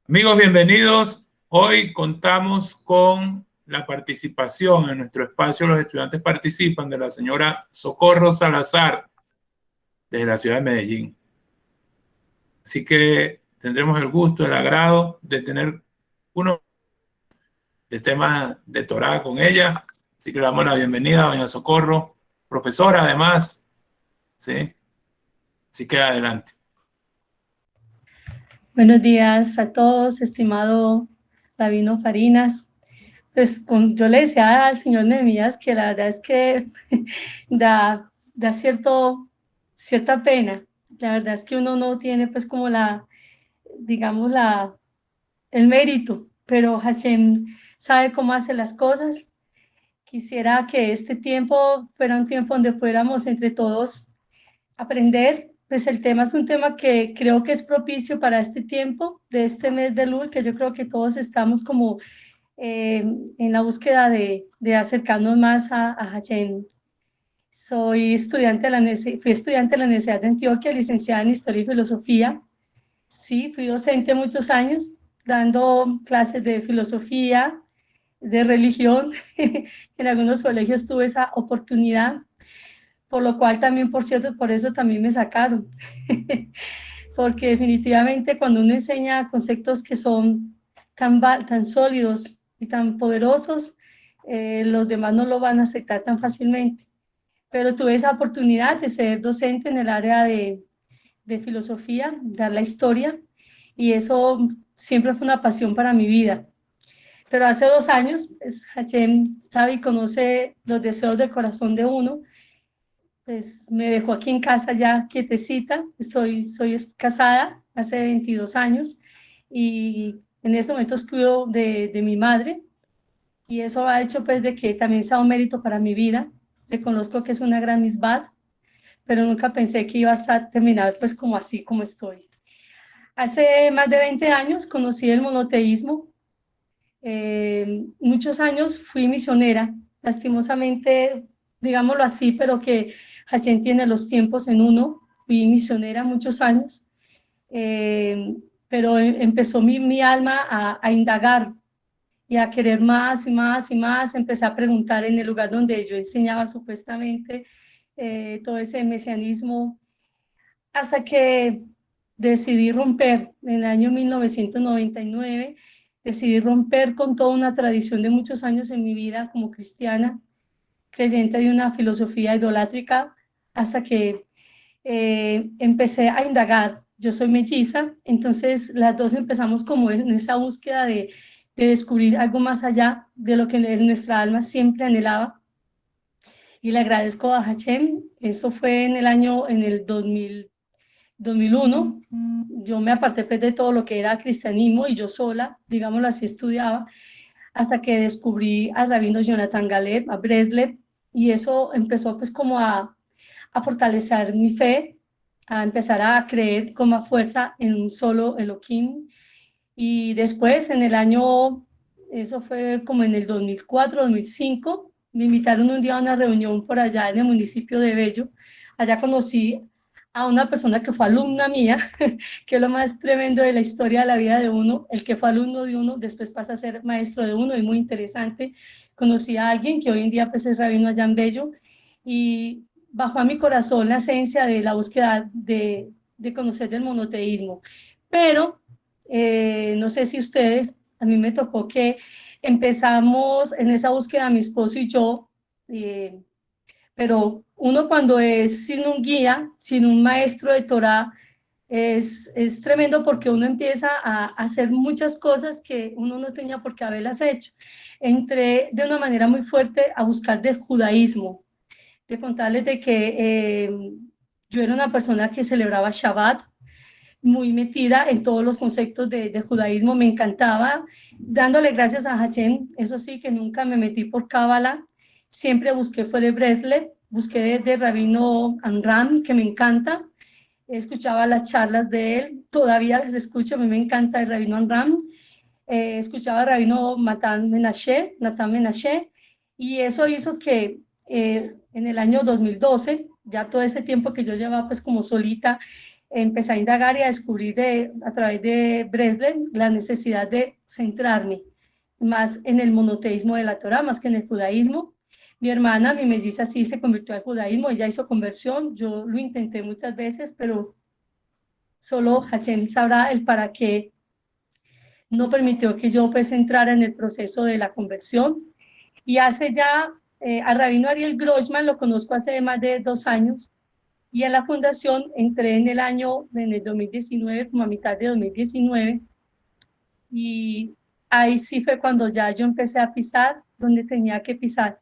Amigos, bienvenidos. Hoy contamos con la participación en nuestro espacio Los Estudiantes Participan de la señora Socorro Salazar desde la ciudad de Medellín. Así que tendremos el gusto, el agrado de tener uno de temas de Torá con ella. Así que le damos la bienvenida a doña Socorro, profesora además. ¿Sí? Así que adelante. Buenos días a todos, estimado Rabino Farinas. Pues yo le decía al señor Nehemías que la verdad es que da cierta pena. La verdad es que uno no tiene pues como digamos, el mérito, pero Hashem sabe cómo hace las cosas. Quisiera que este tiempo fuera un tiempo donde pudiéramos entre todos aprender. Pues el tema es un tema que creo que es propicio para este tiempo, de este mes de Elul, que yo creo que todos estamos como en la búsqueda de acercarnos más a Hashem. Fui estudiante de la Universidad de Antioquia, licenciada en Historia y Filosofía. Sí, fui docente muchos años, dando clases de filosofía, de religión. En algunos colegios tuve esa oportunidad, por lo cual también, por cierto, por eso también me sacaron. Porque definitivamente cuando uno enseña conceptos que son tan sólidos y tan poderosos, los demás no lo van a aceptar tan fácilmente. Pero tuve esa oportunidad de ser docente en el área de filosofía, dar la historia, y eso siempre fue una pasión para mi vida. Pero hace 2 años, pues, Hashem sabe y conoce los deseos del corazón de uno, pues me dejó aquí en casa ya quietecita. Soy casada hace 22 años y en este momento cuido de mi madre, y eso ha hecho pues de que también sea un mérito para mi vida. Reconozco que es una gran misbad, pero nunca pensé que iba a estar terminar pues como así como estoy. Hace más de 20 años conocí el monoteísmo. Muchos años fui misionera, lastimosamente, digámoslo así, pero que Hashem tiene los tiempos en uno. Fui misionera muchos años, pero empezó mi alma a indagar y a querer más y más y más. Empecé a preguntar en el lugar donde yo enseñaba supuestamente todo ese mesianismo, hasta que decidí romper en el año 1999. Decidí romper con toda una tradición de muchos años en mi vida como cristiana, creyente de una filosofía idolátrica, hasta que empecé a indagar. Yo soy melliza, entonces las dos empezamos como en esa búsqueda de descubrir algo más allá de lo que nuestra alma siempre anhelaba. Y le agradezco a Hashem. Eso fue en el 2001. Yo me aparté pues de todo lo que era cristianismo y yo sola, digámoslo así, estudiaba, hasta que descubrí al rabino Jonathan Galeb, a Breslev, y eso empezó pues como a fortalecer mi fe, a empezar a creer con más fuerza en un solo Elohim. Y después en el año, eso fue como en el 2004, 2005, me invitaron un día a una reunión por allá en el municipio de Bello. Allá conocí a una persona que fue alumna mía, que es lo más tremendo de la historia de la vida de uno. El que fue alumno de uno después pasa a ser maestro de uno, y muy interesante. Conocí a alguien que hoy en día pues es rabino allá en Bello, y bajó a mi corazón la esencia de la búsqueda de conocer del monoteísmo. Pero no sé si ustedes, a mí me tocó que empezamos en esa búsqueda mi esposo y yo, pero uno cuando es sin un guía, sin un maestro de Torah, es tremendo, porque uno empieza a hacer muchas cosas que uno no tenía por qué haberlas hecho. Entré de una manera muy fuerte a buscar del judaísmo, de contarles de que yo era una persona que celebraba Shabbat, muy metida en todos los conceptos de judaísmo. Me encantaba, dándole gracias a Hashem. Eso sí, que nunca me metí por Cábala, siempre busqué fue de Breslev, busqué de Rabino Amram, que me encanta. Escuchaba las charlas de él, todavía las escucho, a mí me encanta el Rabino Amram. Escuchaba a Rabino Natan Menashe, y eso hizo que en el año 2012, ya todo ese tiempo que yo llevaba pues como solita, empecé a indagar y a descubrir a través de Breslin la necesidad de centrarme más en el monoteísmo de la Torá, más que en el judaísmo. Mi hermana, mi melliza, sí se convirtió al judaísmo, ella hizo conversión, yo lo intenté muchas veces, pero solo Hashem sabrá el para qué no permitió que yo pues entrara en el proceso de la conversión. Y hace ya, a Rabino Ariel Grossman lo conozco hace más de 2 años, y a la fundación entré en el 2019, como a mitad de 2019, y ahí sí fue cuando ya yo empecé a pisar donde tenía que pisar.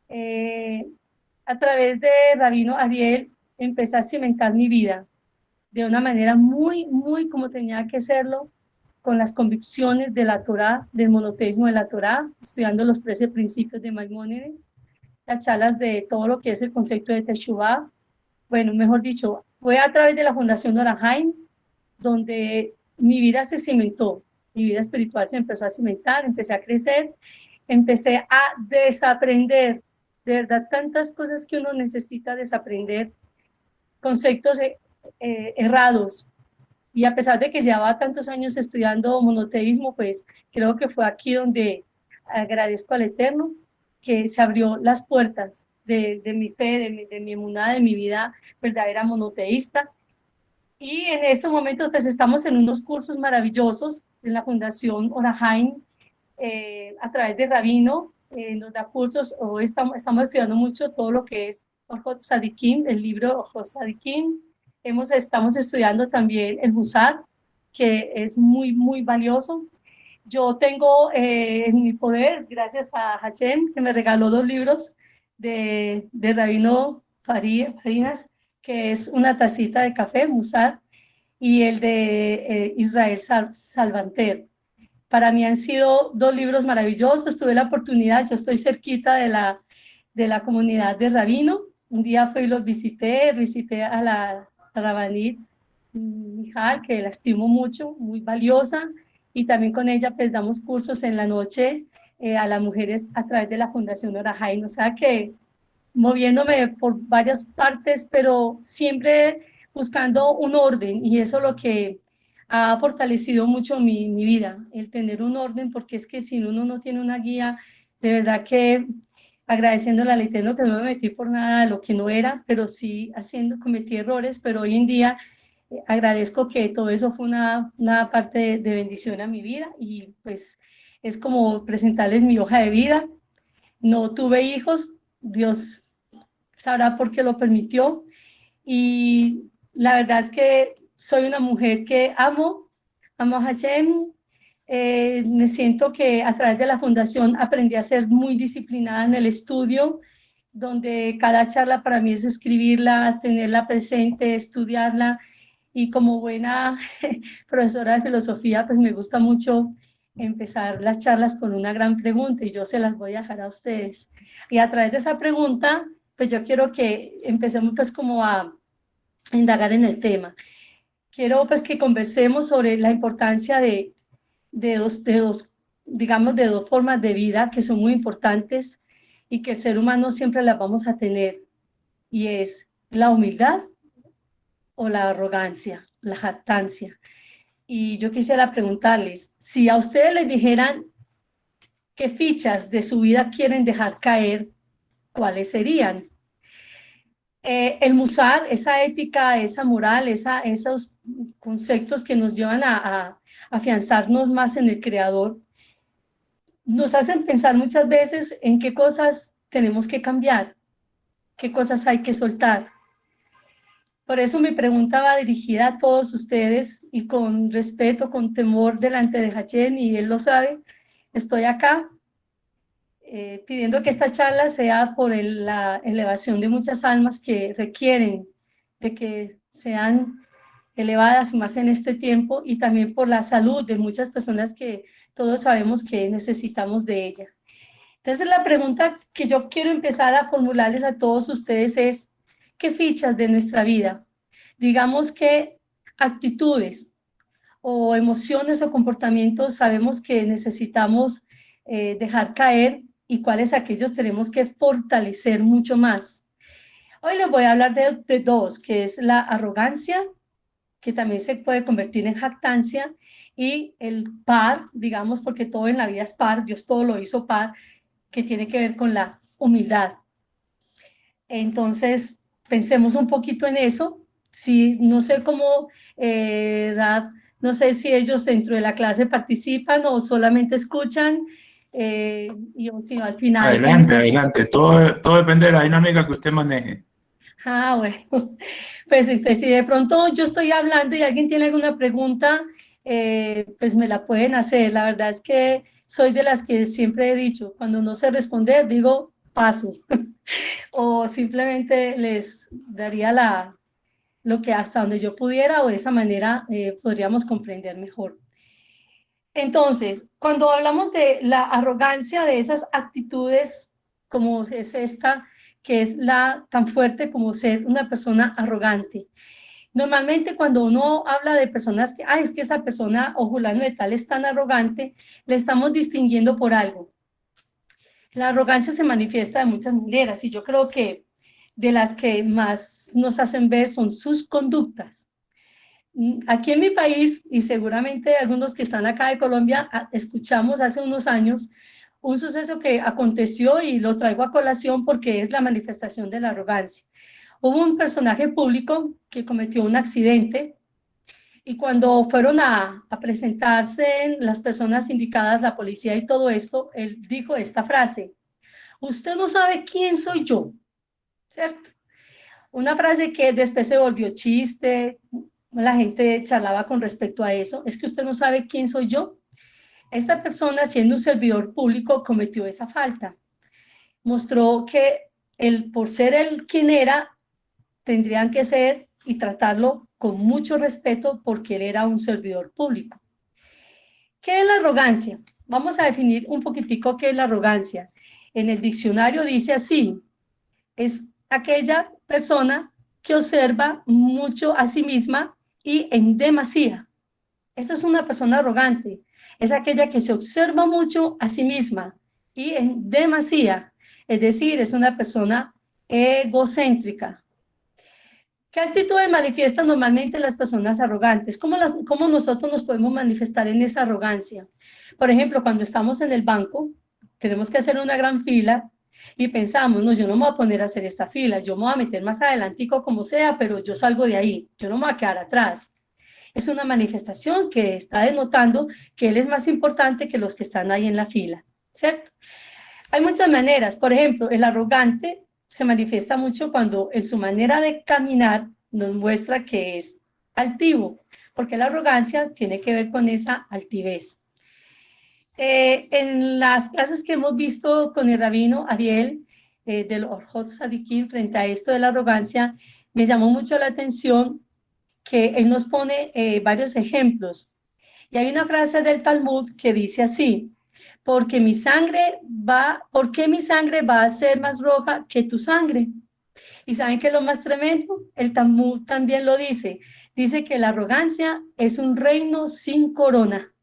A través de Rabino Ariel empecé a cimentar mi vida de una manera muy, muy como tenía que hacerlo, con las convicciones de la Torá, del monoteísmo de la Torá, estudiando los 13 principios de Maimónides, las charlas de todo lo que es el concepto de Teshuvah. Bueno, mejor dicho, fue a través de la Fundación Orahaim donde mi vida se cimentó, mi vida espiritual se empezó a cimentar, empecé a crecer, empecé a desaprender, de verdad, tantas cosas que uno necesita desaprender, conceptos errados. Y a pesar de que llevaba tantos años estudiando monoteísmo, pues creo que fue aquí donde agradezco al Eterno que se abrió las puertas de mi fe, de mi emuná, de mi vida verdadera monoteísta. Y en estos momentos pues estamos en unos cursos maravillosos en la Fundación Orahaim, a través de Rabino, nos da cursos. Hoy estamos estudiando mucho todo lo que es Orjot Sadikim, el libro Orjot Sadikim. Estamos estudiando también el Musar, que es muy, muy valioso. Yo tengo en mi poder, gracias a Hashem, que me regaló 2 libros de Rabino Farinas, que es una tacita de café, Musar, y el de Israel Salvanter. Para mí han sido 2 libros maravillosos. Tuve la oportunidad, yo estoy cerquita de la comunidad de Rabino. Un día fui y los visité a la Rabanit Mijal, que la estimo mucho, muy valiosa, y también con ella pues damos cursos en la noche a las mujeres a través de la Fundación Orahaim. O sea que moviéndome por varias partes, pero siempre buscando un orden, y eso es lo que ha fortalecido mucho mi vida, el tener un orden, porque es que si uno no tiene una guía, de verdad que agradeciéndole al Eterno que no me metí por nada de lo que no era, pero sí cometí errores, pero hoy en día agradezco que todo eso fue una parte de bendición a mi vida, y pues es como presentarles mi hoja de vida. No tuve hijos, Dios sabrá por qué lo permitió, y la verdad es que soy una mujer que amo a Hashem. Me siento que a través de la fundación aprendí a ser muy disciplinada en el estudio, donde cada charla para mí es escribirla, tenerla presente, estudiarla, y como buena profesora de filosofía, pues me gusta mucho empezar las charlas con una gran pregunta, y yo se las voy a dejar a ustedes. Y a través de esa pregunta, pues yo quiero que empecemos pues como a indagar en el tema. Quiero pues que conversemos sobre la importancia digamos, de 2 formas de vida que son muy importantes y que el ser humano siempre las vamos a tener, y es la humildad o la arrogancia, la jactancia. Y yo quisiera preguntarles, si a ustedes les dijeran qué fichas de su vida quieren dejar caer, ¿cuáles serían? El musar, esa ética, esa moral, esos conceptos que nos llevan a afianzarnos más en el Creador, nos hacen pensar muchas veces en qué cosas tenemos que cambiar, qué cosas hay que soltar. Por eso mi pregunta va dirigida a todos ustedes, y con respeto, con temor delante de Hashem, y él lo sabe, estoy acá pidiendo que esta charla sea por la elevación de muchas almas que requieren de que sean elevadas y más en este tiempo, y también por la salud de muchas personas que todos sabemos que necesitamos de ella. Entonces la pregunta que yo quiero empezar a formularles a todos ustedes es, ¿qué fichas de nuestra vida, digamos que actitudes o emociones o comportamientos sabemos que necesitamos dejar caer, y cuáles aquellos tenemos que fortalecer mucho más? Hoy les voy a hablar de 2, que es la arrogancia que también se puede convertir en jactancia, y el par, digamos, porque todo en la vida es par, Dios todo lo hizo par, que tiene que ver con la humildad. Entonces, pensemos un poquito en eso. Si, no sé cómo, no sé si ellos dentro de la clase participan o solamente escuchan, o si al final Adelante, adelante. Todo depende de la dinámica que usted maneje. Bueno, pues entonces, si de pronto yo estoy hablando y alguien tiene alguna pregunta, pues me la pueden hacer. La verdad es que soy de las que siempre he dicho, cuando no sé responder, digo paso, o simplemente les daría lo que hasta donde yo pudiera, o de esa manera podríamos comprender mejor. Entonces, cuando hablamos de la arrogancia, de esas actitudes como es esta, que es la tan fuerte como ser una persona arrogante. Normalmente cuando uno habla de personas que, es que esa persona o fulano de tal es tan arrogante, le estamos distinguiendo por algo. La arrogancia se manifiesta de muchas maneras y yo creo que de las que más nos hacen ver son sus conductas. Aquí en mi país, y seguramente algunos que están acá de Colombia, escuchamos hace unos años un suceso que aconteció y lo traigo a colación porque es la manifestación de la arrogancia. Hubo un personaje público que cometió un accidente y cuando fueron a presentarse las personas indicadas, la policía y todo esto, él dijo esta frase: usted no sabe quién soy yo, ¿cierto? Una frase que después se volvió chiste, la gente charlaba con respecto a eso. Es que usted no sabe quién soy yo. Esta persona, siendo un servidor público, cometió esa falta. Mostró que él, por ser él quien era, tendrían que ser y tratarlo con mucho respeto porque él era un servidor público. ¿Qué es la arrogancia? Vamos a definir un poquitico qué es la arrogancia. En el diccionario dice así: es aquella persona que observa mucho a sí misma y en demasía. Esa es una persona arrogante. Es aquella que se observa mucho a sí misma y en demasía. Es decir, es una persona egocéntrica. ¿Qué actitudes manifiestan normalmente las personas arrogantes? ¿Cómo nosotros nos podemos manifestar en esa arrogancia? Por ejemplo, cuando estamos en el banco, tenemos que hacer una gran fila y pensamos, no, yo no me voy a poner a hacer esta fila, yo me voy a meter más adelantico como sea, pero yo salgo de ahí, yo no me voy a quedar atrás. Es una manifestación que está denotando que él es más importante que los que están ahí en la fila, ¿cierto? Hay muchas maneras. Por ejemplo, el arrogante se manifiesta mucho cuando en su manera de caminar nos muestra que es altivo, porque la arrogancia tiene que ver con esa altivez. En las clases que hemos visto con el rabino Ariel del Orjot Sadikim frente a esto de la arrogancia, me llamó mucho la atención que él nos pone varios ejemplos. Y hay una frase del Talmud que dice así: ¿por qué mi sangre va a ser más roja que tu sangre? ¿Y saben qué es lo más tremendo? El Talmud también lo dice. Dice que la arrogancia es un reino sin corona.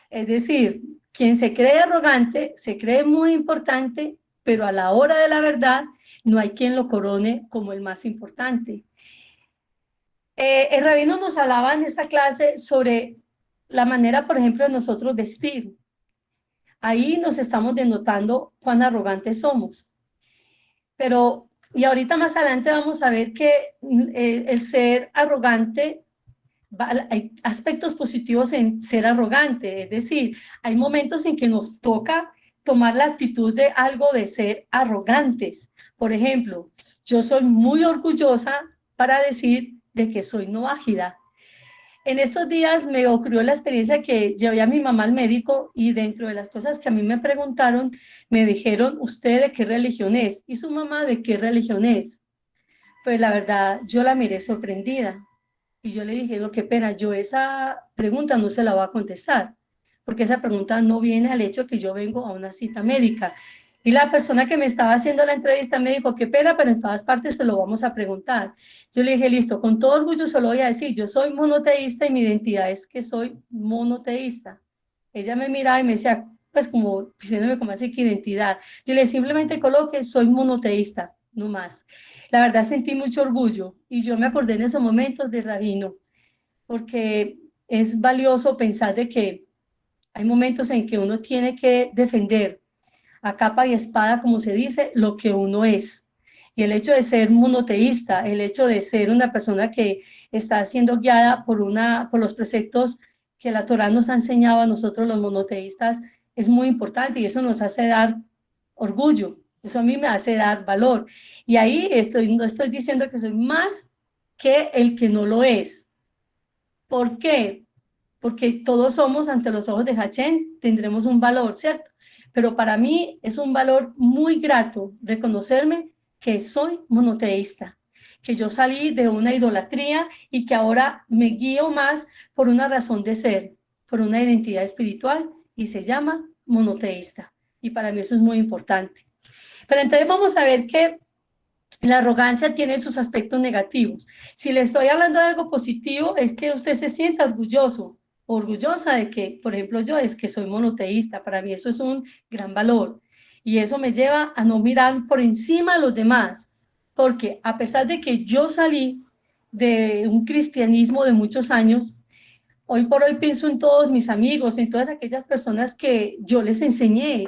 Es decir, quien se cree arrogante, se cree muy importante, pero a la hora de la verdad no hay quien lo corone como el más importante. El rabino nos hablaba en esta clase sobre la manera, por ejemplo, de nosotros vestir. Ahí nos estamos denotando cuán arrogantes somos. Pero, y ahorita más adelante vamos a ver que el ser arrogante, hay aspectos positivos en ser arrogante, es decir, hay momentos en que nos toca tomar la actitud de algo de ser arrogantes. Por ejemplo, yo soy muy orgullosa para decir de que soy no ágida. En estos días me ocurrió la experiencia que llevé a mi mamá al médico y dentro de las cosas que a mí me preguntaron, me dijeron, ¿usted de qué religión es? ¿Y su mamá de qué religión es? Pues la verdad, yo la miré sorprendida y yo le dije, no, qué pena, yo esa pregunta no se la voy a contestar, porque esa pregunta no viene al hecho que yo vengo a una cita médica. Y la persona que me estaba haciendo la entrevista me dijo, qué pena, pero en todas partes se lo vamos a preguntar. Yo le dije, listo, con todo orgullo se lo voy a decir, yo soy monoteísta y mi identidad es que soy monoteísta. Ella me miraba y me decía, pues como diciéndome como así que identidad. Yo le simplemente coloque, soy monoteísta, no más. La verdad sentí mucho orgullo y yo me acordé en esos momentos de Rabino. porque es valioso pensar de que hay momentos en que uno tiene que defender a capa y espada, como se dice, lo que uno es. Y el hecho de ser monoteísta, el hecho de ser una persona que está siendo guiada por los preceptos que la Torá nos ha enseñado a nosotros los monoteístas, es muy importante y eso nos hace dar orgullo, eso a mí me hace dar valor. Y ahí no estoy diciendo que soy más que el que no lo es. ¿Por qué? Porque todos somos ante los ojos de Hachén, tendremos un valor, ¿cierto? Pero para mí es un valor muy grato reconocerme que soy monoteísta, que yo salí de una idolatría y que ahora me guío más por una razón de ser, por una identidad espiritual y se llama monoteísta. Y para mí eso es muy importante. Pero entonces vamos a ver que la arrogancia tiene sus aspectos negativos. Si le estoy hablando de algo positivo, es que usted se sienta orgulloso, orgullosa de que, por ejemplo, yo es que soy monoteísta. Para mí eso es un gran valor. Y eso me lleva a no mirar por encima a los demás. Porque a pesar de que yo salí de un cristianismo de muchos años, hoy por hoy pienso en todos mis amigos, en todas aquellas personas que yo les enseñé.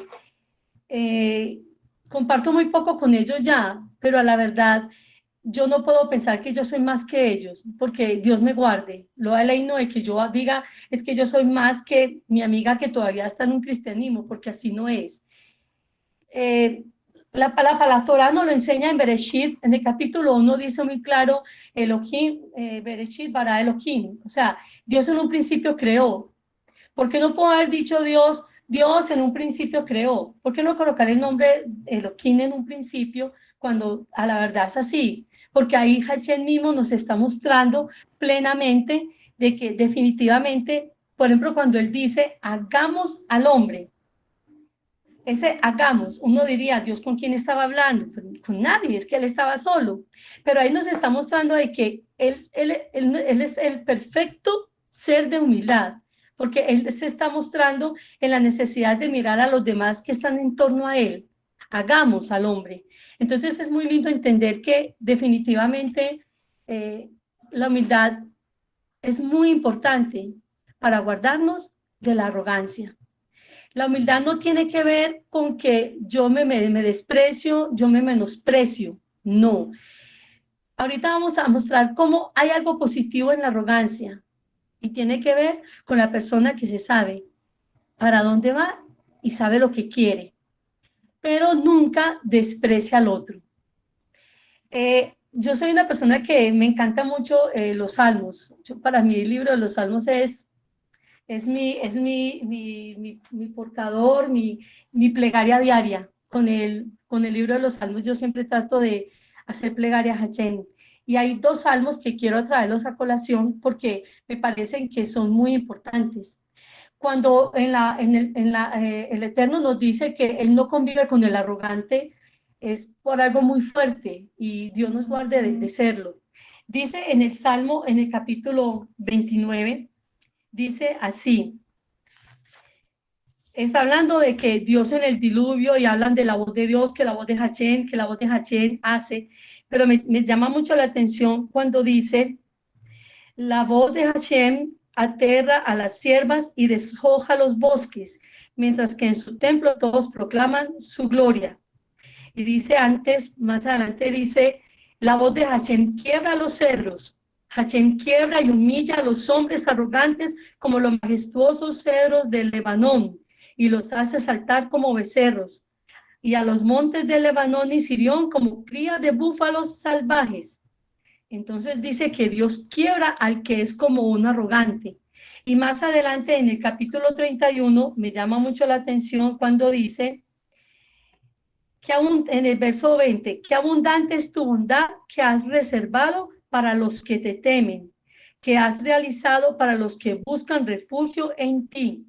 Eh, Comparto muy poco con ellos ya, pero a la verdad yo no puedo pensar que yo soy más que ellos, porque Dios me guarde. Lo de ley no de que yo diga es que yo soy más que mi amiga que todavía está en un cristianismo, porque así no es. La Torah nos lo enseña en Bereshit, en el capítulo 1 dice muy claro, Elohim, Bereshit bara Elohim, o sea, Dios en un principio creó. ¿Por qué no puedo haber dicho Dios en un principio creó? ¿Por qué no colocar el nombre Elohim en un principio cuando a la verdad es así? Porque ahí Hashem mismo nos está mostrando plenamente de que definitivamente, por ejemplo, cuando él dice, hagamos al hombre, ese hagamos, uno diría, Dios, ¿con quién estaba hablando? Con nadie, es que él estaba solo. Pero ahí nos está mostrando de que él es el perfecto ser de humildad, porque él se está mostrando en la necesidad de mirar a los demás que están en torno a él. Hagamos al hombre. Entonces es muy lindo entender que definitivamente la humildad es muy importante para guardarnos de la arrogancia. La humildad no tiene que ver con que yo me desprecio, yo me menosprecio. No. Ahorita vamos a mostrar cómo hay algo positivo en la arrogancia y tiene que ver con la persona que se sabe para dónde va y sabe lo que quiere, pero nunca desprecia al otro. Yo soy una persona que me encanta mucho los salmos. Para mí el libro de los salmos es mi portador, mi plegaria diaria. Con el libro de los salmos yo siempre trato de hacer plegaria a Hashem. Y hay dos salmos que quiero traerlos a colación porque me parecen que son muy importantes. Cuando el Eterno nos dice que Él no convive con el arrogante, es por algo muy fuerte y Dios nos guarde de serlo. Dice en el Salmo, en el capítulo 29, dice así, está hablando de que Dios en el diluvio y hablan de la voz de Dios, que la voz de Hashem, que la voz de Hashem hace, pero me llama mucho la atención cuando dice, la voz de Hashem aterra a las siervas y deshoja los bosques, mientras que en su templo todos proclaman su gloria. Y dice antes, más adelante dice, la voz de Hashem quiebra los cedros. Hashem quiebra y humilla a los hombres arrogantes como los majestuosos cedros del Lebanón y los hace saltar como becerros. Y a los montes de Lebanón y Sirión como crías de búfalos salvajes. Entonces dice que Dios quiebra al que es como un arrogante. Y más adelante en el capítulo 31 me llama mucho la atención cuando dice que en el verso 20, que abundante es tu bondad que has reservado para los que te temen, que has realizado para los que buscan refugio en ti.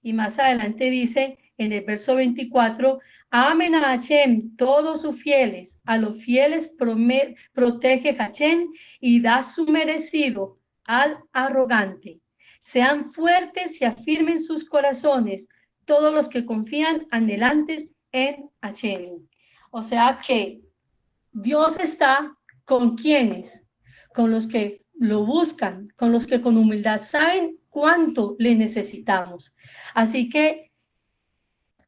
Y más adelante dice en el verso 24, amen a Hashem todos sus fieles, a los fieles protege Hashem y da su merecido al arrogante. Sean fuertes y afirmen sus corazones todos los que confían anhelantes en Hashem. O sea que Dios está con quienes, con los que lo buscan, con los que con humildad saben cuánto le necesitamos. Así que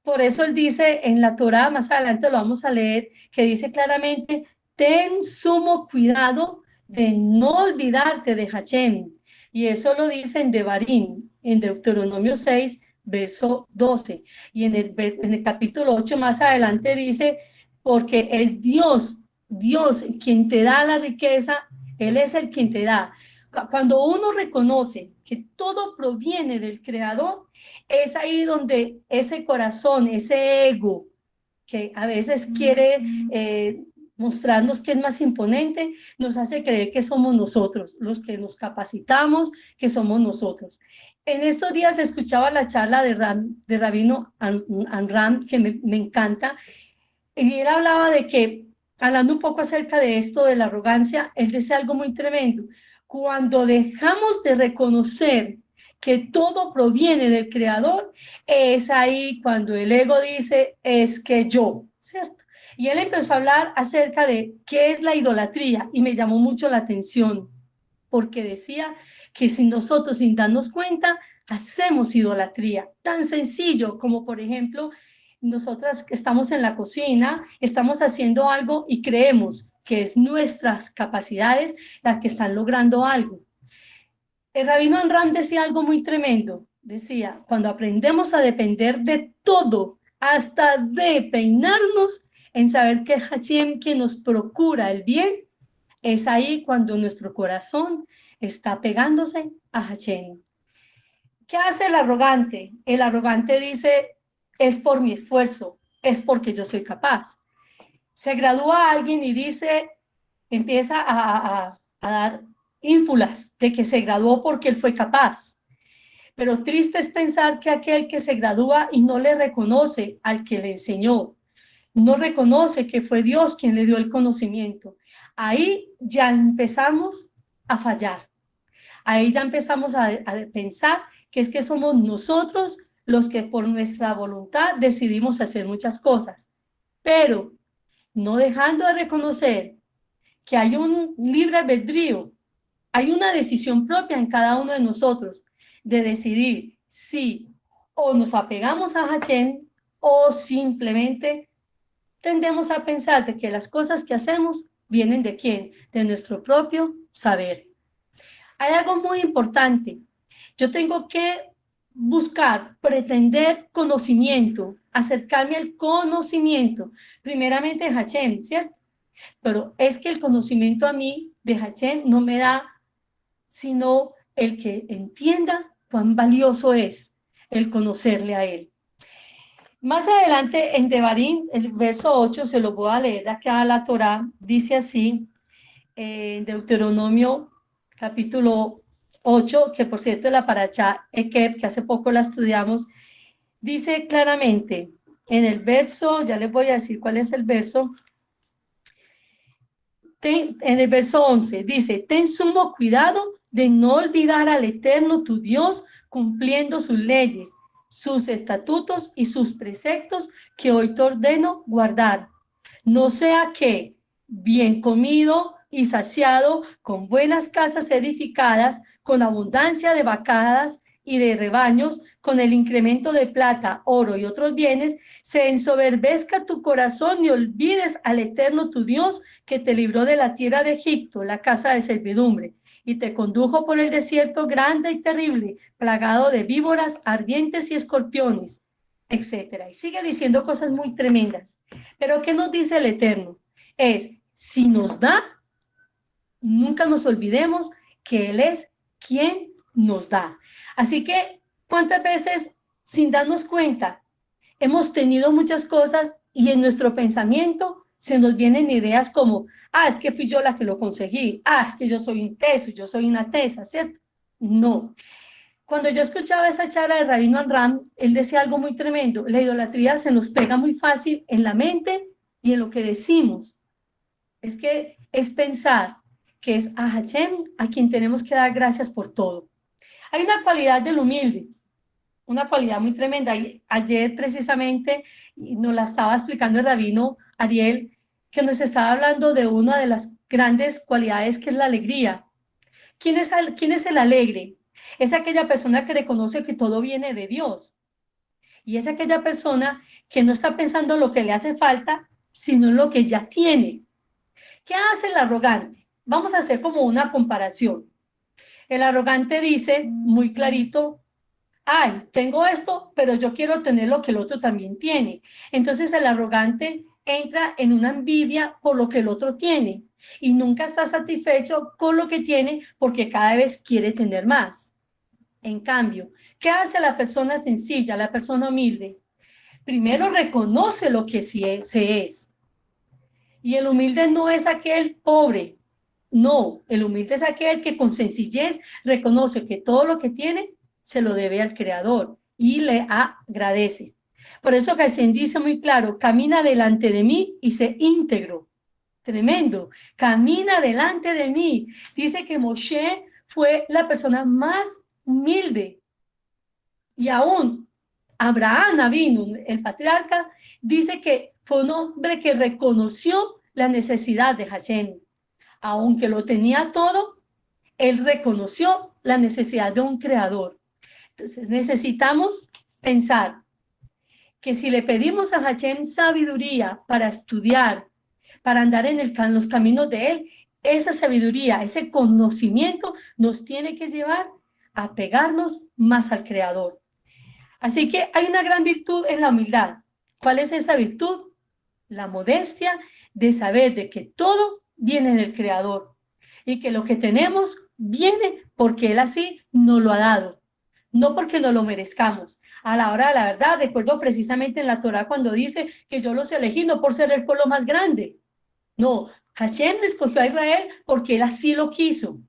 por eso él dice en la Torá, más adelante lo vamos a leer, que dice claramente, ten sumo cuidado de no olvidarte de Hashem. Y eso lo dice en Devarim, en Deuteronomio 6, verso 12. Y en el capítulo 8 más adelante dice, porque es Dios, Dios quien te da la riqueza, Él es el quien te da. Cuando uno reconoce que todo proviene del Creador, es ahí donde ese corazón, ese ego, que a veces quiere mostrarnos que es más imponente, nos hace creer que somos nosotros, los que nos capacitamos, que somos nosotros. En estos días escuchaba la charla de Rabino Amram, que me encanta, y él hablaba de que, hablando un poco acerca de esto, de la arrogancia, él decía algo muy tremendo. Cuando dejamos de reconocer que todo proviene del Creador, es ahí cuando el ego dice, es que yo, ¿cierto? Y él empezó a hablar acerca de qué es la idolatría y me llamó mucho la atención, porque decía que si nosotros, sin darnos cuenta, hacemos idolatría, tan sencillo como, por ejemplo, nosotras que estamos en la cocina, estamos haciendo algo y creemos que es nuestras capacidades las que están logrando algo. El rabino Amram decía algo muy tremendo. Decía, cuando aprendemos a depender de todo, hasta de peinarnos, en saber que Hashem quien nos procura el bien, es ahí cuando nuestro corazón está pegándose a Hashem. ¿Qué hace el arrogante? El arrogante dice, es por mi esfuerzo, es porque yo soy capaz. Se gradúa alguien y dice, empieza a dar ínfulas de que se graduó porque él fue capaz. Pero triste es pensar que aquel que se gradúa y no le reconoce al que le enseñó, no reconoce que fue Dios quien le dio el conocimiento. Ahí ya empezamos a fallar. Ahí ya empezamos a pensar que es que somos nosotros los que por nuestra voluntad decidimos hacer muchas cosas, pero no dejando de reconocer que hay un libre albedrío, hay una decisión propia en cada uno de nosotros de decidir si o nos apegamos a Hashem o simplemente tendemos a pensar de que las cosas que hacemos vienen de quién, de nuestro propio saber. Hay algo muy importante. Yo tengo que buscar, pretender conocimiento, acercarme al conocimiento, primeramente de Hashem, ¿cierto? Pero es que el conocimiento a mí de Hashem no me da sino el que entienda cuán valioso es el conocerle a él. Más adelante en Devarim, el verso 8, se lo voy a leer acá a la Torá, dice así, en Deuteronomio capítulo 8, que por cierto es la paracha Ekeb, que hace poco la estudiamos, dice claramente en el verso, ya les voy a decir cuál es el verso, en el verso 11, dice, ten sumo cuidado de no olvidar al Eterno tu Dios cumpliendo sus leyes, sus estatutos y sus preceptos que hoy te ordeno guardar. No sea que, bien comido y saciado, con buenas casas edificadas, con abundancia de vacadas y de rebaños, con el incremento de plata, oro y otros bienes, se ensoberbezca tu corazón y olvides al Eterno tu Dios que te libró de la tierra de Egipto, la casa de servidumbre, y te condujo por el desierto grande y terrible, plagado de víboras, ardientes y escorpiones, etcétera. Y sigue diciendo cosas muy tremendas. Pero ¿qué nos dice el Eterno? Es, si nos da, nunca nos olvidemos que Él es quien nos da. Así que, ¿cuántas veces, sin darnos cuenta, hemos tenido muchas cosas y en nuestro pensamiento se nos vienen ideas como, es que fui yo la que lo conseguí, es que yo soy un teso, yo soy una tesa, ¿cierto? No. Cuando yo escuchaba esa charla de Rabino Amram, él decía algo muy tremendo, la idolatría se nos pega muy fácil en la mente y en lo que decimos. Es que es pensar que es a Hashem a quien tenemos que dar gracias por todo. Hay una cualidad del humilde, una cualidad muy tremenda. Y ayer precisamente nos la estaba explicando el rabino Ariel, que nos estaba hablando de una de las grandes cualidades que es la alegría. quién es el alegre? Es aquella persona que reconoce que todo viene de Dios. Y es aquella persona que no está pensando en lo que le hace falta, sino en lo que ya tiene. ¿Qué hace el arrogante? Vamos a hacer como una comparación. El arrogante dice muy clarito, ay, tengo esto, pero yo quiero tener lo que el otro también tiene. Entonces el arrogante entra en una envidia por lo que el otro tiene y nunca está satisfecho con lo que tiene porque cada vez quiere tener más. En cambio, ¿qué hace la persona sencilla, la persona humilde? Primero reconoce lo que se es. Y el humilde no es aquel pobre, no, el humilde es aquel que con sencillez reconoce que todo lo que tiene se lo debe al Creador y le agradece. Por eso Jesús dice muy claro, camina delante de mí y sé íntegro. Tremendo, camina delante de mí. Dice que Moshe fue la persona más humilde. Y aún Abraham Avinu, el patriarca, dice que fue un hombre que reconoció la necesidad de Hashem. Aunque lo tenía todo, él reconoció la necesidad de un creador. Entonces necesitamos pensar que si le pedimos a Hashem sabiduría para estudiar, para andar en los caminos de él, esa sabiduría, ese conocimiento nos tiene que llevar a pegarnos más al creador. Así que hay una gran virtud en la humildad. ¿Cuál es esa virtud? La modestia de saber de que todo viene del Creador y que lo que tenemos viene porque Él así nos lo ha dado, no porque no lo merezcamos. A la hora de la verdad, recuerdo precisamente en la Torá cuando dice que yo los elegí no por ser el pueblo más grande. No, Hashem escogió a Israel porque Él así lo quiso,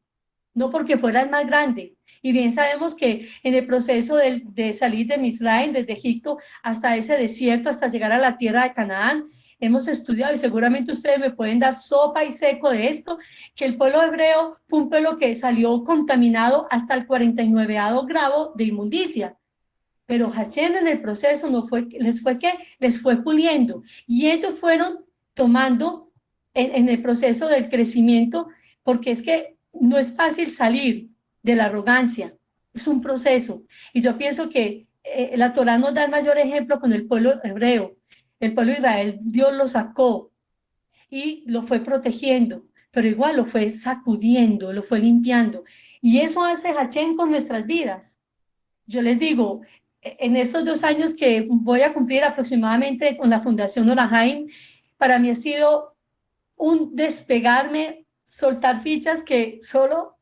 no porque fuera el más grande. Y bien sabemos que en el proceso de salir de Misraim, desde Egipto, hasta ese desierto, hasta llegar a la tierra de Canaán, hemos estudiado, y seguramente ustedes me pueden dar sopa y seco de esto, que el pueblo hebreo fue un pueblo que salió contaminado hasta el 49º grado de inmundicia. Pero Hashem en el proceso les fue puliendo. Y ellos fueron tomando en el proceso del crecimiento, porque es que no es fácil salir de la arrogancia, es un proceso. Y yo pienso que la Torá nos da el mayor ejemplo con el pueblo hebreo. El pueblo de Israel, Dios lo sacó y lo fue protegiendo, pero igual lo fue sacudiendo, lo fue limpiando. Y eso hace Hashem con nuestras vidas. Yo les digo, en estos 2 años que voy a cumplir aproximadamente con la Fundación Orahaim, para mí ha sido un despegarme, soltar fichas que solo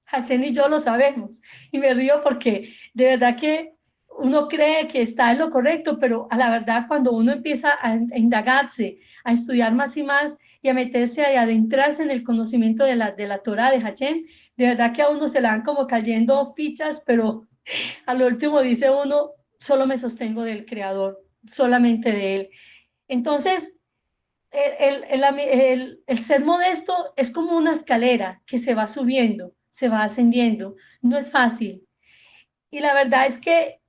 Hashem y yo lo sabemos. Y me río porque de verdad que uno cree que está en lo correcto, pero a la verdad cuando uno empieza a indagarse, a estudiar más y más y a meterse y adentrarse en el conocimiento de la Torah de Hashem, de verdad que a uno se le van como cayendo fichas, pero a lo último dice uno, solo me sostengo del Creador, solamente de Él. Entonces, el ser modesto es como una escalera que se va subiendo, se va ascendiendo, no es fácil. Y la verdad es que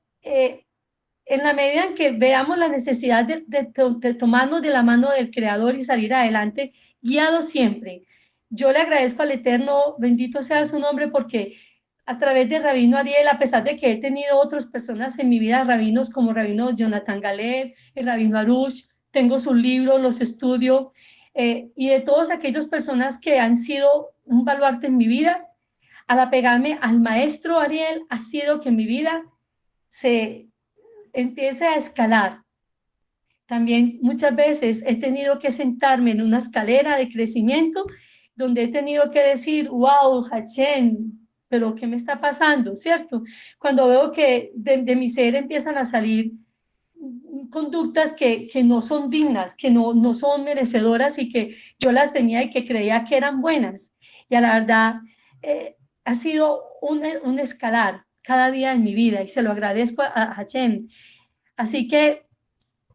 en la medida en que veamos la necesidad de tomarnos de la mano del Creador y salir adelante, guiados siempre. Yo le agradezco al Eterno, bendito sea su nombre, porque a través de Rabino Ariel, a pesar de que he tenido otras personas en mi vida, rabinos como Rabino Jonathan Galed, el Rabino Arush, tengo sus libros, los estudio, y de todas aquellas personas que han sido un baluarte en mi vida, al apegarme al maestro Ariel, ha sido que mi vida se empiece a escalar. También muchas veces he tenido que sentarme en una escalera de crecimiento donde he tenido que decir, wow, Hashem, pero ¿qué me está pasando? ¿Cierto? Cuando veo que de mi ser empiezan a salir conductas que no son dignas, que no son merecedoras y que yo las tenía y que creía que eran buenas. Y a la verdad, ha sido un escalar cada día en mi vida y se lo agradezco a Hashem. Así que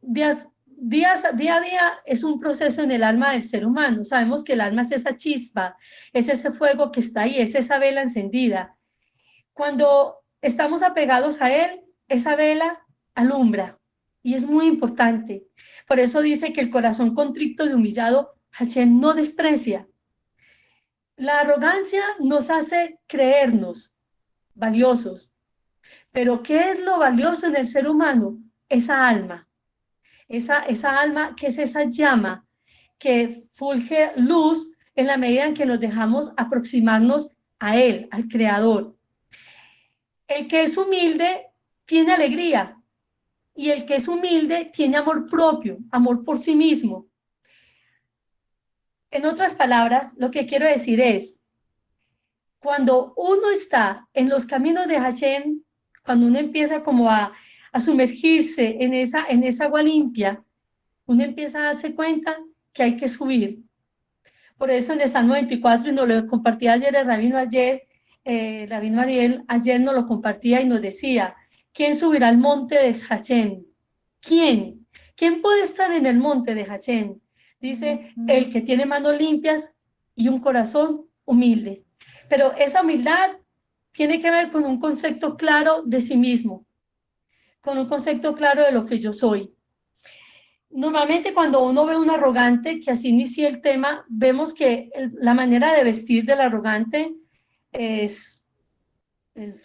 día a día es un proceso en el alma del ser humano. Sabemos que el alma es esa chispa, es ese fuego que está ahí, es esa vela encendida. Cuando estamos apegados a él, esa vela alumbra y es muy importante. Por eso dice que el corazón contrito y humillado Hashem no desprecia. La arrogancia nos hace creernos valiosos, pero ¿qué es lo valioso en el ser humano? Esa alma, esa alma que es esa llama que fulge luz en la medida en que nos dejamos aproximarnos a Él, al Creador. El que es humilde tiene alegría y el que es humilde tiene amor propio, amor por sí mismo. En otras palabras, lo que quiero decir es, cuando uno está en los caminos de Hashem, cuando uno empieza como a sumergirse en esa agua limpia, uno empieza a darse cuenta que hay que subir. Por eso en el Salmo 24, y nos lo compartía ayer el Rabino Ariel, ayer nos lo compartía y nos decía, ¿quién subirá al monte de Hashem? ¿Quién? ¿Quién puede estar en el monte de Hashem? Dice, el que tiene manos limpias y un corazón humilde. Pero esa humildad tiene que ver con un concepto claro de sí mismo, con un concepto claro de lo que yo soy. Normalmente cuando uno ve un arrogante, que así inicia el tema, vemos que la manera de vestir del arrogante es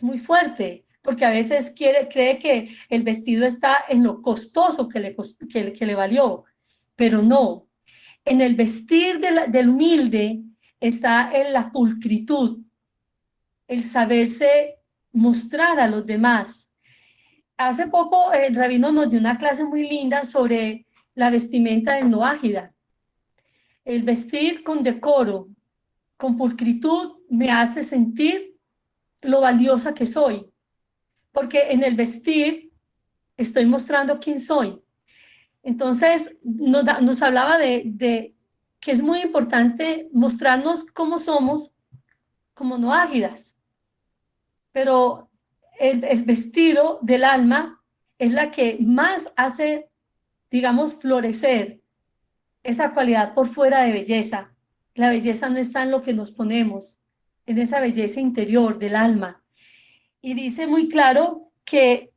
muy fuerte, porque a veces cree que el vestido está en lo costoso que le valió, pero no. En el vestir del humilde está en la pulcritud, el saberse mostrar a los demás. Hace poco el rabino nos dio una clase muy linda sobre la vestimenta del noágida. El vestir con decoro, con pulcritud, me hace sentir lo valiosa que soy, porque en el vestir estoy mostrando quién soy. Entonces nos hablaba de que es muy importante mostrarnos cómo somos como noágidas, pero el vestido del alma es la que más hace, digamos, florecer esa cualidad por fuera de belleza. La belleza no está en lo que nos ponemos, en esa belleza interior del alma. Y dice muy claro que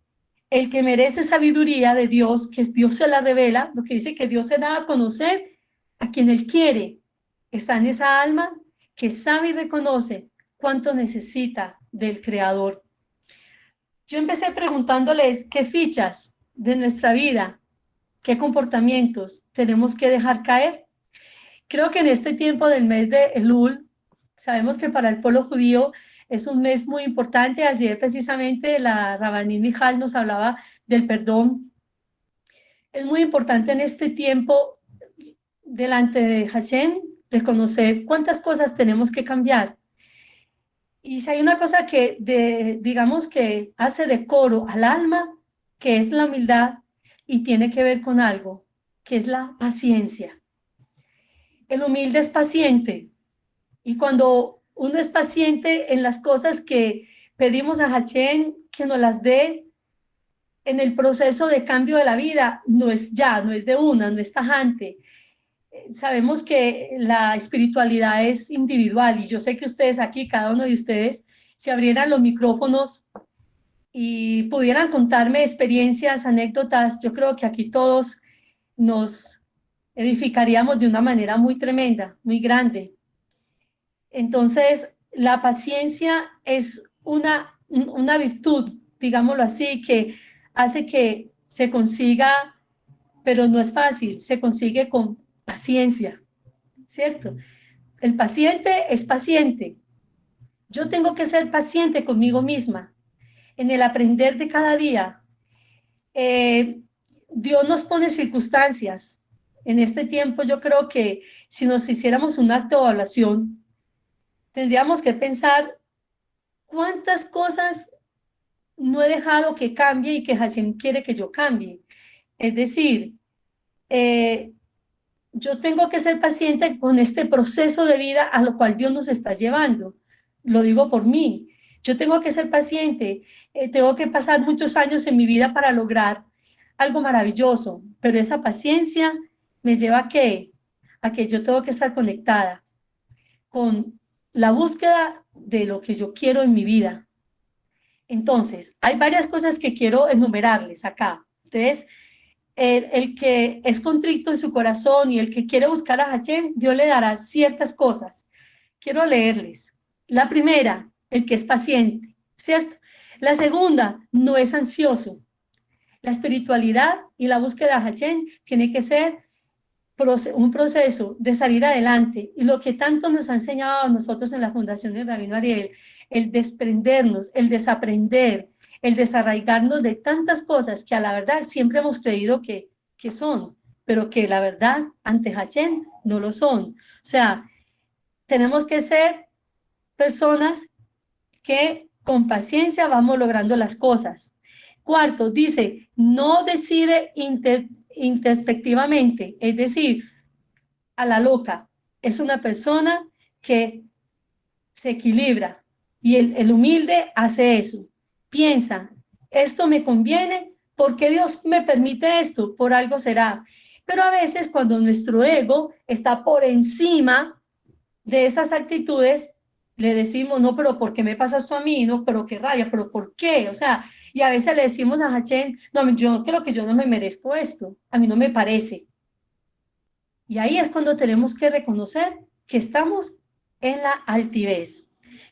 el que merece sabiduría de Dios, que Dios se la revela, lo que dice que Dios se da a conocer a quien Él quiere, está en esa alma que sabe y reconoce cuánto necesita del Creador. Yo empecé preguntándoles qué fichas de nuestra vida, qué comportamientos tenemos que dejar caer. Creo que en este tiempo del mes de Elul, sabemos que para el pueblo judío es un mes muy importante. Ayer precisamente la Rabaní Mijal nos hablaba del perdón. Es muy importante en este tiempo delante de Hashem reconocer cuántas cosas tenemos que cambiar. Y si hay una cosa que, digamos, que hace decoro al alma, que es la humildad, y tiene que ver con algo, que es la paciencia. El humilde es paciente, y cuando uno es paciente en las cosas que pedimos a Hashem que nos las dé en el proceso de cambio de la vida, no es ya, no es de una, no es tajante. Sabemos que la espiritualidad es individual y yo sé que ustedes aquí, cada uno de ustedes, si abrieran los micrófonos y pudieran contarme experiencias, anécdotas, yo creo que aquí todos nos edificaríamos de una manera muy tremenda, muy grande. Entonces, la paciencia es una virtud, digámoslo así, que hace que se consiga, pero no es fácil, se consigue con paciencia, ¿cierto? El paciente es paciente. Yo tengo que ser paciente conmigo misma en el aprender de cada día. Dios nos pone circunstancias. En este tiempo yo creo que si nos hiciéramos un acto de evaluación, tendríamos que pensar cuántas cosas no he dejado que cambie y que Hashem quiere que yo cambie. Es decir, yo tengo que ser paciente con este proceso de vida a lo cual Dios nos está llevando. Lo digo por mí. Yo tengo que ser paciente. Tengo que pasar muchos años en mi vida para lograr algo maravilloso, pero esa paciencia me lleva a que yo tengo que estar conectada con la búsqueda de lo que yo quiero en mi vida. Entonces, hay varias cosas que quiero enumerarles acá. Entonces, el que es contrito en su corazón y el que quiere buscar a Hashem, Dios le dará ciertas cosas Quiero leerles. La primera, el que es paciente, ¿cierto? La segunda, no es ansioso. La espiritualidad y la búsqueda de Hashem tiene que ser un proceso de salir adelante. Y lo que tanto nos ha enseñado a nosotros en la Fundación del Rabino Ariel, el desprendernos, el desaprender, el desarraigarnos de tantas cosas que a la verdad siempre hemos creído que son, pero que la verdad ante Hashem no lo son. O sea, tenemos que ser personas que con paciencia vamos logrando las cosas. Cuarto, dice, no decide introspectivamente, es decir, a la loca. Es una persona que se equilibra y el humilde hace eso. Piensa, esto me conviene, ¿por qué Dios me permite esto? Por algo será. Pero a veces cuando nuestro ego está por encima de esas actitudes, le decimos, no, pero ¿por qué me pasas tú a mí? No, pero qué rabia, pero ¿por qué? O sea, y a veces le decimos a Hashem, no, yo creo que yo no me merezco esto, a mí no me parece. Y ahí es cuando tenemos que reconocer que estamos en la altivez.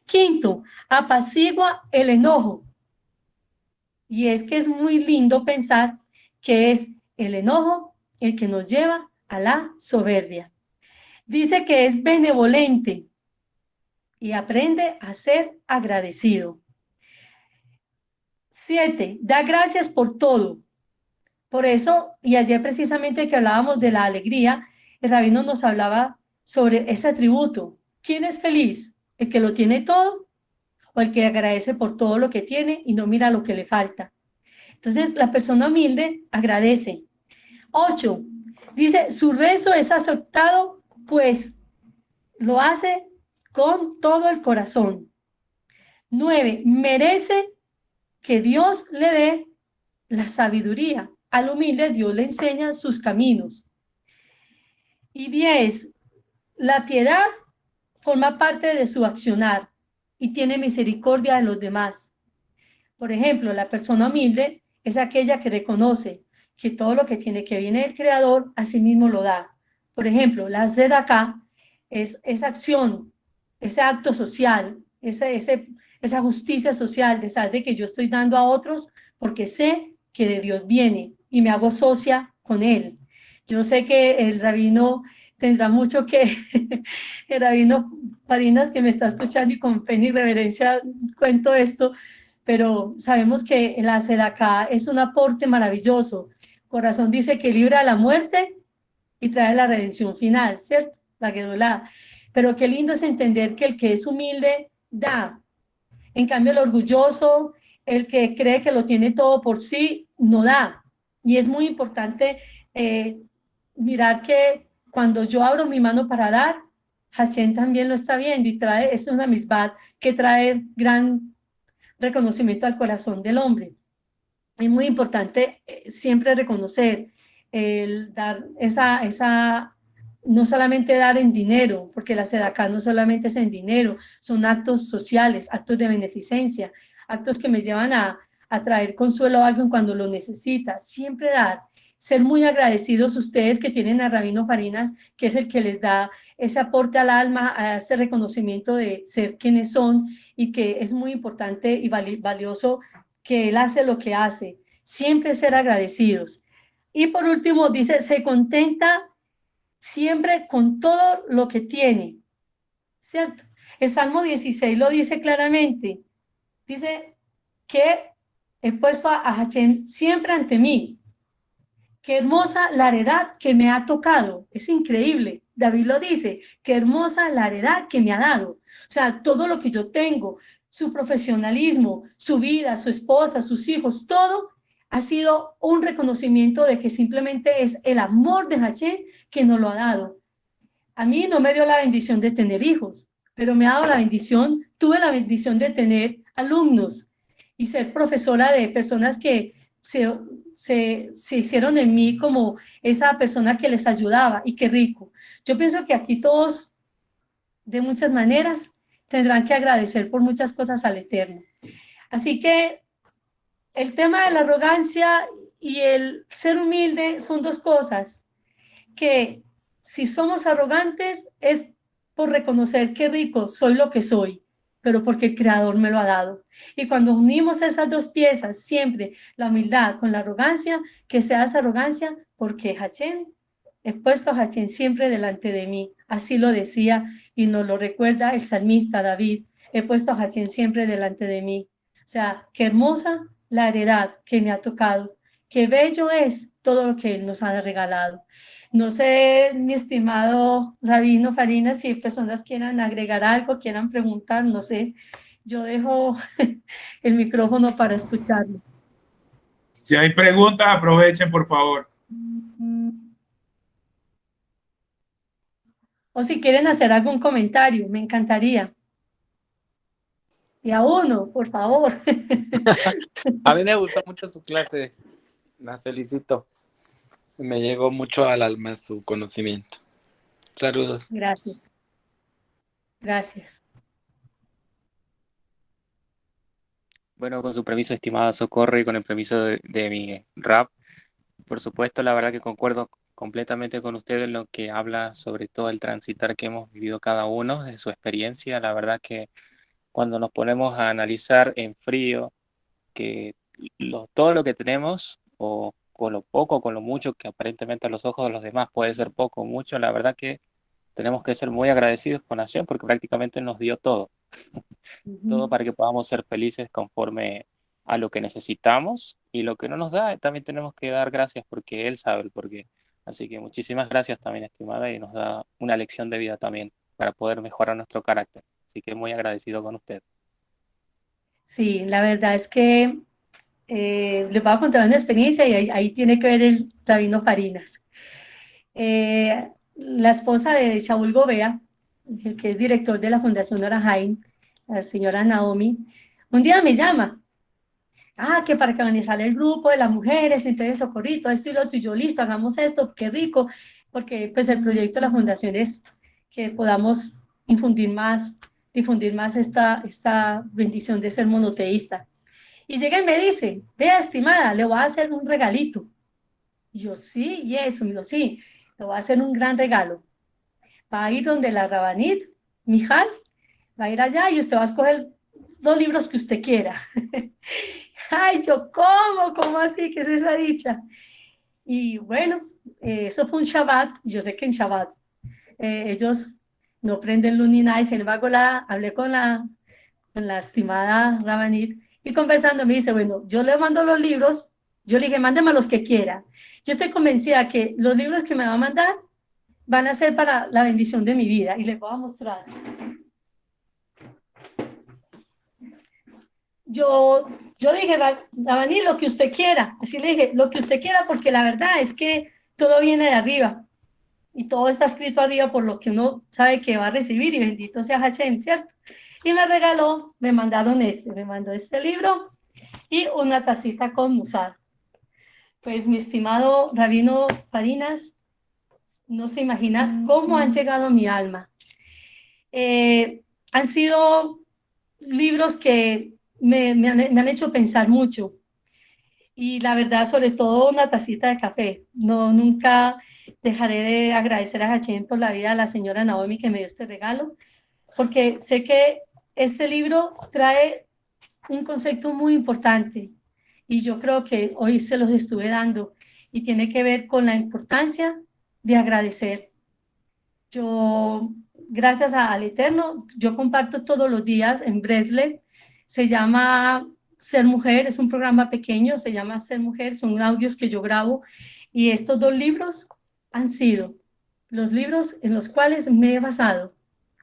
Quinto, apacigua el enojo. Y es que es muy lindo pensar que es el enojo el que nos lleva a la soberbia. Dice que es benevolente y aprende a ser agradecido. 7, da gracias por todo. Por eso, y ayer precisamente que hablábamos de la alegría, el rabino nos hablaba sobre ese atributo. ¿Quién es feliz? ¿El que lo tiene todo o el que agradece por todo lo que tiene y no mira lo que le falta? Entonces, la persona humilde agradece. 8, dice, su rezo es aceptado, pues lo hace con todo el corazón. 9, merece que Dios le dé la sabiduría. Al humilde Dios le enseña sus caminos. Y 10, la piedad forma parte de su accionar y tiene misericordia de los demás. Por ejemplo, la persona humilde es aquella que reconoce que todo lo que tiene que viene del Creador, a sí mismo lo da. Por ejemplo, la Zedaká es esa acción, ese acto social, esa justicia social de saber que yo estoy dando a otros porque sé que de Dios viene y me hago socia con él. Yo sé que el rabino tendrá mucho que, el rabino Farinas que me está escuchando y con pena y reverencia cuento esto, pero sabemos que la Sedacá es un aporte maravilloso. Corazón dice que libra la muerte y trae la redención final, ¿cierto? La Gedolá. Pero qué lindo es entender que el que es humilde da. En cambio, el orgulloso, el que cree que lo tiene todo por sí, no da. Y es muy importante mirar que cuando yo abro mi mano para dar, Hashem también lo está viendo y trae, es una misbad que trae gran reconocimiento al corazón del hombre. Es muy importante siempre reconocer, el dar no solamente dar en dinero, porque la Sedacá no solamente es en dinero, son actos sociales, actos de beneficencia, actos que me llevan a traer consuelo a alguien cuando lo necesita, siempre dar, ser muy agradecidos ustedes que tienen a Rabino Farinas, que es el que les da ese aporte al alma, ese reconocimiento de ser quienes son y que es muy importante y valioso que él hace lo que hace, siempre ser agradecidos. Y por último dice, se contenta siempre con todo lo que tiene, ¿cierto? El Salmo 16 lo dice claramente, dice que he puesto a Hashem siempre ante mí. Qué hermosa la heredad que me ha tocado, es increíble. David lo dice, qué hermosa la heredad que me ha dado. O sea, todo lo que yo tengo, su profesionalismo, su vida, su esposa, sus hijos, todo ha sido un reconocimiento de que simplemente es el amor de Hashem que nos lo ha dado. A mí no me dio la bendición de tener hijos, pero me ha dado la bendición, tuve la bendición de tener alumnos y ser profesora de personas que se hicieron en mí como esa persona que les ayudaba, y qué rico. Yo pienso que aquí todos, de muchas maneras, tendrán que agradecer por muchas cosas al Eterno. Así que el tema de la arrogancia y el ser humilde son dos cosas que si somos arrogantes es por reconocer qué rico, soy lo que soy, pero porque el Creador me lo ha dado. Y cuando unimos esas dos piezas, siempre la humildad con la arrogancia, que sea esa arrogancia, porque Hachén, he puesto a Hachén siempre delante de mí. Así lo decía y nos lo recuerda el salmista David. He puesto a Hachén siempre delante de mí. O sea, qué hermosa la heredad que me ha tocado. Qué bello es todo lo que Él nos ha regalado. No sé, mi estimado Rabino Farinas, si personas quieran agregar algo, quieran preguntar, no sé. Yo dejo el micrófono para escucharlos. Si hay preguntas, aprovechen, por favor. O si quieren hacer algún comentario, me encantaría. Y a uno, por favor. A mí me gustó mucho su clase, la felicito. Me llegó mucho al alma su conocimiento. Saludos. Gracias. Gracias. Bueno, con su permiso, estimada Socorro, y con el permiso de mi rap, por supuesto, la verdad que concuerdo completamente con usted en lo que habla sobre todo el transitar que hemos vivido cada uno, de su experiencia. La verdad que cuando nos ponemos a analizar en frío que todo lo que tenemos, o con lo poco, con lo mucho, que aparentemente a los ojos de los demás puede ser poco o mucho, la verdad que tenemos que ser muy agradecidos con Hashem porque prácticamente nos dio todo. Todo para que podamos ser felices conforme a lo que necesitamos, y lo que no nos da, también tenemos que dar gracias porque Él sabe el porqué. Así que muchísimas gracias también, estimada, y nos da una lección de vida también para poder mejorar nuestro carácter. Así que muy agradecido con usted. Sí, la verdad es que les voy a contar una experiencia y ahí tiene que ver el Rabino Farinas. La esposa de Shaul Gobea, el que es director de la Fundación Orahaim, la señora Naomi, un día me llama, que para que organizar el grupo de las mujeres, entonces Socorrito, esto y lo otro, y yo listo, hagamos esto, qué rico, porque pues el proyecto de la Fundación es que podamos difundir más esta bendición de ser monoteísta. Y llega y me dice, vea, estimada, le voy a hacer un regalito. Y yo, sí, y eso, me dijo, sí, le voy a hacer un gran regalo. Va a ir donde la Rabanit, Mijal, va a ir allá y usted va a escoger 2 libros que usted quiera. Ay, yo, ¿cómo? ¿Cómo así? ¿Qué es esa dicha? Y bueno, eso fue un Shabbat. Yo sé que en Shabbat ellos no prenden luz ni nada, y sin embargo hablé con la estimada Rabanit, y conversando me dice, bueno, yo le mando los libros, yo le dije, mándeme los que quiera. Yo estoy convencida que los libros que me va a mandar van a ser para la bendición de mi vida, y les voy a mostrar. Yo dije, Rabanit, lo que usted quiera, así le dije, lo que usted quiera, porque la verdad es que todo viene de arriba, y todo está escrito arriba por lo que uno sabe que va a recibir, y bendito sea Hashem, ¿cierto? Y me mandó este libro y una tacita con musar. Pues mi estimado Rabino Farinas, no se imagina cómo han llegado a mi alma. Han sido libros que me han hecho pensar mucho, y la verdad, sobre todo una tacita de café. No, nunca dejaré de agradecer a Hashem por la vida de la señora Naomi que me dio este regalo, porque sé que este libro trae un concepto muy importante, y yo creo que hoy se los estuve dando, y tiene que ver con la importancia de agradecer. Yo, gracias al Eterno, yo comparto todos los días en Breslev, se llama Ser Mujer, es un programa pequeño, se llama Ser Mujer, son audios que yo grabo, y estos 2 libros han sido los libros en los cuales me he basado,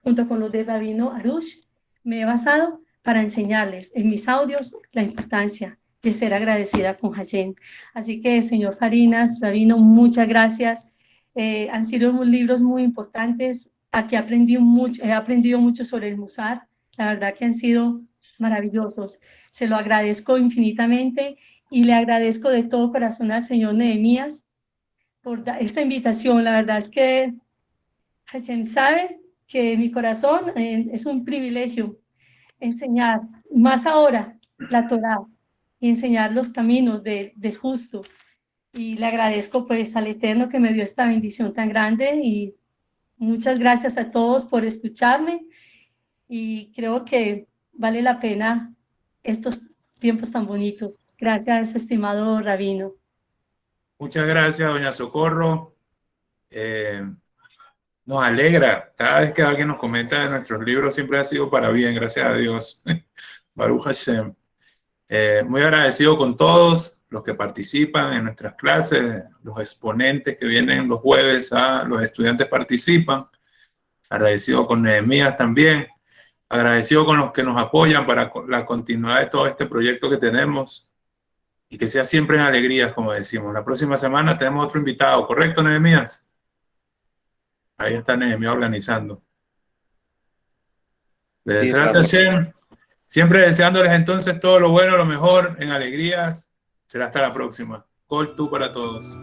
junto con los de Rabino Arush, me he basado para enseñarles en mis audios la importancia de ser agradecida con Hashem. Así que, señor Farinas, Rabino, muchas gracias. Han sido libros muy importantes. Aquí he aprendido mucho sobre el Musar. La verdad que han sido maravillosos. Se lo agradezco infinitamente, y le agradezco de todo corazón al señor Nehemías por esta invitación. La verdad es que Hashem sabe que mi corazón es un privilegio enseñar, más ahora, la Torá, y enseñar los caminos del justo. Y le agradezco pues al Eterno que me dio esta bendición tan grande, y muchas gracias a todos por escucharme y creo que vale la pena estos tiempos tan bonitos. Gracias, estimado rabino. Muchas gracias, doña Socorro. Nos alegra cada vez que alguien nos comenta de nuestros libros, siempre ha sido para bien, gracias a Dios. Baruch Hashem. Muy agradecido con todos los que participan en nuestras clases, los exponentes que vienen los jueves, los estudiantes participan. Agradecido con Nehemías también. Agradecido con los que nos apoyan para la continuidad de todo este proyecto que tenemos y que sea siempre en alegrías, como decimos. La próxima semana tenemos otro invitado, ¿correcto, Nehemías? Ahí está Nehemías organizando. Sí, Siempre deseándoles entonces todo lo bueno, lo mejor, en alegrías. Será hasta la próxima. Col tú para todos.